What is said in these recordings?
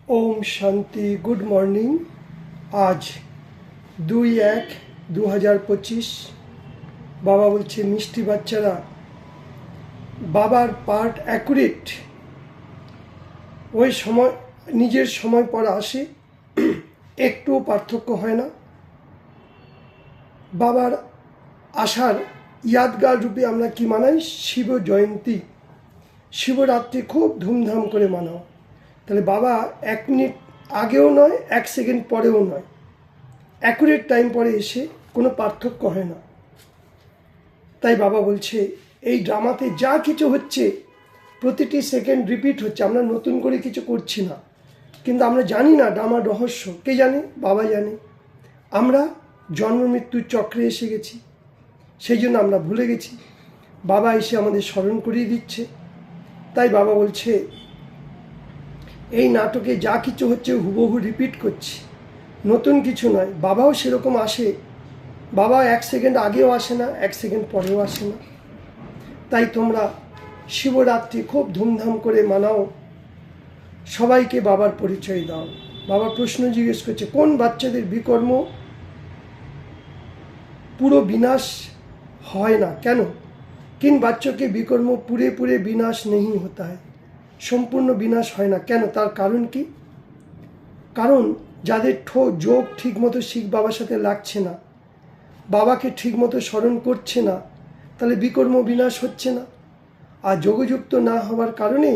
Om Shanti. Good morning. आज 2/1/2025। বাবা বলছে মিষ্টি বাচ্চারা বাবার পার্ট অ্যাকুরেট ওই সময় নিজের সময় পর আসে, একটুও পার্থক্য হয় না। বাবার আসার ইয়াদগার রূপে আমরা কি মানাই? শিব জয়ন্তী, শিবরাত্রি খুব ধুমধাম করে মানাও। তাহলে বাবা 1 মিনিট আগেও নয়, 1 সেকেন্ড পরেও নয়, অ্যাকুরেট টাইম পরে এসে কোনো পার্থক্য হয় না। তাই বাবা বলছে এই ড্রামাতে যা কিছু হচ্ছে প্রতিটি সেকেন্ড রিপিট হচ্ছে, আমরা নতুন করে কিছু করছি না। কিন্তু আমরা জানি না ড্রামার রহস্য। কে জানে? বাবা জানে। আমরা জন্ম মৃত্যুর চক্রে এসে গেছি, সেই জন্য আমরা ভুলে গেছি। বাবা এসে আমাদের স্মরণ করিয়ে দিচ্ছে। তাই বাবা বলছে এই নাটকে যা কিছু হচ্ছে হুবহু রিপিট করছি, নতুন কিছু নয়। বাবাও সেরকম আসে। বাবা 1 সেকেন্ড আগেও আসে না, 1 সেকেন্ড পরেও আসে না। তাই তোমরা শিবরাত্রি খুব ধুমধাম করে মানাও, সবাইকে বাবার পরিচয় দাও। বাবা প্রশ্ন জিজ্ঞেস করছে কোন বাচ্চাদের বিকর্ম পুরো বিনাশ হয় না কেন? किन बच्चों के विकर्म पूरे पूरे विनाश नहीं होता है, सम्पूर्ण विनाश হয় না কেন? তার কারণ কি? কারণ যাদের যোগ ঠিকমতো শিখ বাবার সাথে লাগছে না, বাবাকে ঠিকমতো স্মরণ করছে না, তাহলে বিকর্ম বিনাশ হচ্ছে না। আর যোগযুক্ত না হওয়ার কারণে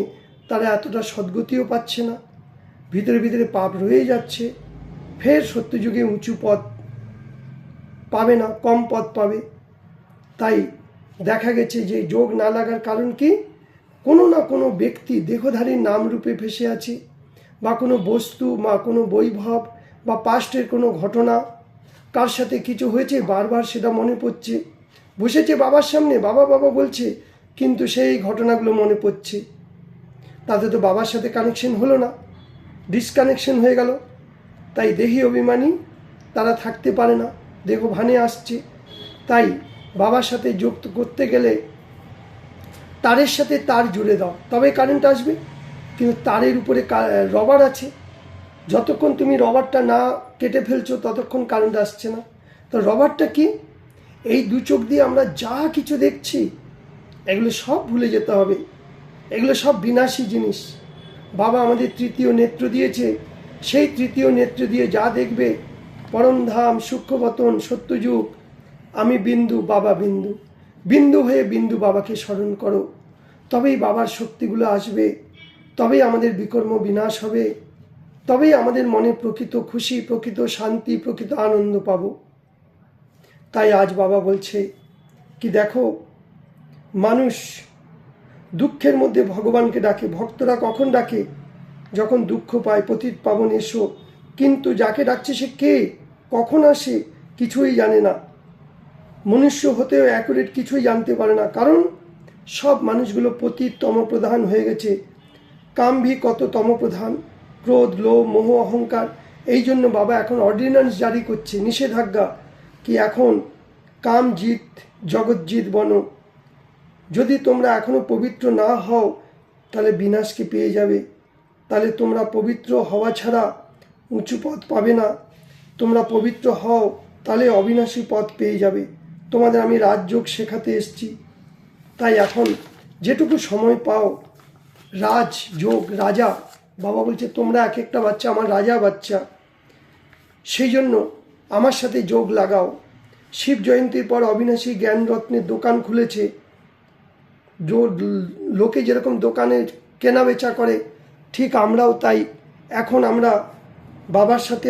তারা এতটা সদ্গতিও পাচ্ছে না, ভিতরে ভিতরে পাপ রয়ে যাচ্ছে। ফের সত্যযুগে উঁচু পদ পাবে না, কম পদ পাবে। তাই দেখা গেছে যে যোগ না লাগার কারণ কি? কোনো না কোনো ব্যক্তি দেহধারীর নাম রূপে ফেসে আছে, বা কোনো বস্তু বা কোনো বৈভব বা পাস্টের কোনো ঘটনা, কার সাথে কিছু হয়েছে বারবার সেটা মনে পড়ছে। বসেছে বাবার সামনে, বাবা বাবা বলছে, কিন্তু সেই ঘটনাগুলো মনে পড়ছে। তাতে তো বাবার সাথে কানেকশন হলো না, ডিসকানেকশন হয়ে গেল। তাই দেহি অভিমানী তারা থাকতে পারে না, দেহ ভানে আসছে। তাই বাবার সাথে যুক্ত করতে গেলে তারের সাথে তার জুড়ে দাও, তবে কারেন্ট আসবে। কিন্তু তারের উপরে রবার আছে, যতক্ষণ তুমি রবারটা না কেটে ফেলছো ততক্ষণ কারেন্ট আসছে না। তো রবারটা কি? এই 2 চোখ দিয়ে আমরা যা কিছু দেখছি এগুলো সব ভুলে যেতে হবে, এগুলো সব বিনাশী জিনিস। বাবা আমাদের 3য় নেত্র দিয়েছে, সেই 3য় নেত্র দিয়ে যা দেখবে পরমধাম, সূক্ষ্মবতন, সত্যযুগ, আমি বিন্দু, বাবা বিন্দু। বিন্দু হয়ে বিন্দু বাবাকে স্মরণ করো, তবেই বাবার শক্তিগুলো আসবে, তবেই আমাদের বিকর্ম বিনাশ হবে, তবেই আমাদের মনে প্রকৃত খুশি, প্রকৃত শান্তি, প্রকৃত আনন্দ পাব। তাই আজ বাবা বলছে কি দেখো, মানুষ দুঃখের মধ্যে ভগবানকে ডাকে। ভক্তরা কখন ডাকে? যখন দুঃখ পায়, পতিত পাবন এসো। কিন্তু যাকে ডাকছে সে কে, কখন আসে, কিছুই জানে না। মনুষ্য হতেও অ্যাকুরেট কিছুই জানতে পারে না, কারণ সব মানুষগুলো পতিত তমপ্রধান হয়ে গেছে। কামভি কত তমপ্রধান, ক্রোধ, লোভ, মোহ, অহংকার। এই জন্য বাবা এখন অর্ডিন্যান্স জারি করছে, নিষেধাজ্ঞা, কি এখন কাম জিত জগৎজিৎ বনো। যদি তোমরা এখনো পবিত্র না হও তাহলে বিনাশকে পেয়ে যাবে। তাহলে তোমরা পবিত্র হওয়া ছাড়া উঁচু পথ পাবে না। তোমরা পবিত্র হও তাহলে অবিনাশী পথ পেয়ে যাবে। তোমাদের আমি রাজযোগ শেখাতে এসেছি। তাই এখন যেটুকু সময় পাও, রাজযোগ, রাজা, বাবা বলছে তোমরা এক একটা বাচ্চা আমার রাজা বাচ্চা, সেই জন্য আমার সাথে যোগ লাগাও। শিব জয়ন্তীর পর অবিনাশী জ্ঞান রত্নের দোকান খুলেছে। লোকে যেরকম দোকানে কেনা বেচা করে, ঠিক আমরাও তাই। এখন আমরা বাবার সাথে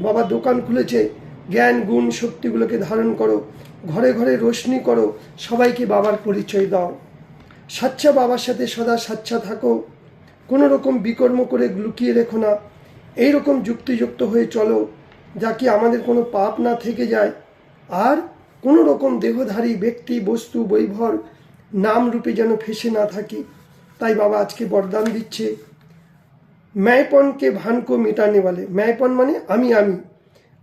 বাবার দোকান খুলেছে। জ্ঞান গুণ শক্তিগুলোকে ধারণ করো, ঘরে ঘরে রোশনি করো, সবাইকে বাবার পরিচয় দাও। সাচ্চা বাবার সাথে সদা সাচ্চা থাকো, কোনো রকম বিকর্ম করে লুকিয়ে রেখো না। এইরকম যুক্তিযুক্ত হয়ে চলো, যা কি আমাদের কোনো পাপ না থেকে যায়, আর কোনো রকম দেহধারী ব্যক্তি, বস্তু, বৈভব, নাম রূপে যেন ফেসে না থাকি। তাই বাবা আজকে বরদান দিচ্ছে, ম্যায়পনকে ভানকো মিটানে বলে। ম্যায়পন মানে আমি আমি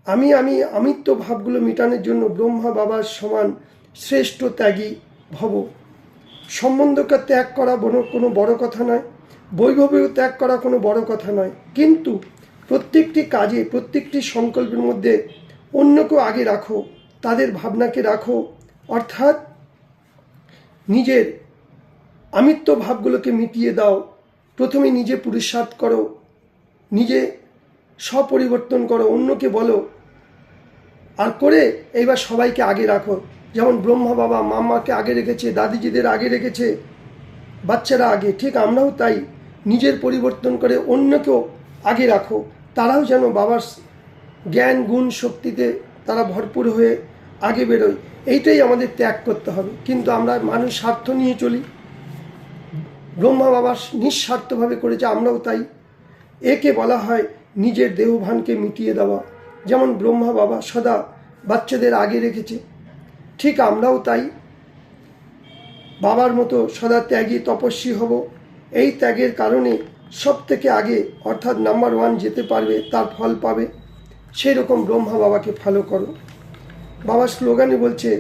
আমি আমি আমিত্ব ভাবগুলো মিটানোর জন্য ব্রহ্মা বাবার সমান শ্রেষ্ঠ ত্যাগী ভব। সম্বন্ধকে ত্যাগ করা কোনো বড় কথা নয়। বৈভবেও ত্যাগ করা কোনো বড় কথা নয়, কিন্তু প্রত্যেকটি কাজে, প্রত্যেকটি সংকল্পের মধ্যে অন্যকেও আগে রাখো, তাদের ভাবনাকে রাখো, অর্থাৎ নিজের আমিত্ব ভাবগুলোকে মিটিয়ে দাও। প্রথমে নিজে পুরুষার্থ করো, নিজে স্বপরিবর্তন করো, অন্যকে বলো, আর করে এইবার সবাইকে আগে রাখো। যেমন ব্রহ্মা বাবা মামাকে আগে রেখেছে, দাদিজিদের আগে রেখেছে, বাচ্চারা আগে, ঠিক আমরাও তাই নিজের পরিবর্তন করে অন্যকেও আগে রাখো। তারাও যেন বাবার জ্ঞান গুণ শক্তিতে তারা ভরপুর হয়ে আগে বেরোয়। এইটাই আমাদের ত্যাগ করতে হবে। কিন্তু আমরা মানুষ স্বার্থ নিয়ে চলি, ব্রহ্মা বাবা নিঃস্বার্থভাবে করেছে, আমরাও তাই। একে বলা হয় নিজের দেহভানকে মিটিয়ে দেওয়া। যেমন ব্রহ্মা বাবা সদা বাচ্চাদের আগে রেখেছে, ঠিক আমরাও তাই বাবার মতো সদা ত্যাগী তপস্বী হব। এই ত্যাগের কারণে সব থেকে আগে, অর্থাৎ নাম্বার 1 যেতে পারবে, তার ফল পাবে। সেই রকম ব্রহ্মা বাবাকে ফলো করো। বাবা স্লোগানে বলছে,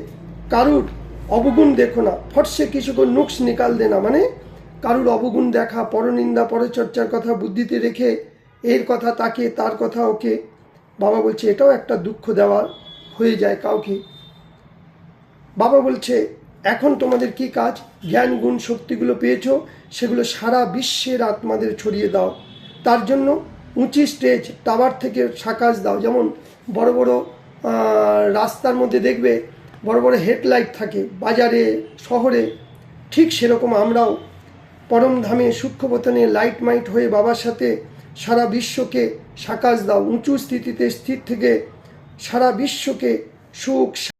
কারুর অবগুণ দেখো না, ফটসে কিছু করে নুকস নিকাল দেনা, মানে কারুর অবগুণ দেখা, পরনিন্দা পরচর্চার কথা বুদ্ধিতে রেখে এর কথা তাকে, তার কথা ওকে, বাবা বলছে এটাও একটা দুঃখ দেওয়া হয়ে যায় কাউকে। বাবা বলছে এখন তোমাদের কি কাজ, জ্ঞান গুণ শক্তিগুলো পেয়েছো, সেগুলো সারা বিশ্বের আত্মাদের ছড়িয়ে দাও। তার জন্য উঁচি স্টেজ টাওয়ার থেকে সাকাশ দাও। যেমন বড় বড় রাস্তার মধ্যে দেখবে বড় বড় হেডলাইট থাকে, বাজারে শহরে, ঠিক সেরকম আমরাও পরমধামে সূক্ষ্মপতনে লাইট মাইট হয়ে বাবার সাথে সারা বিশ্বকে সাকাশ দাও। উঁচু স্থিতিতে স্থির থেকে সারা বিশ্বকে সুখ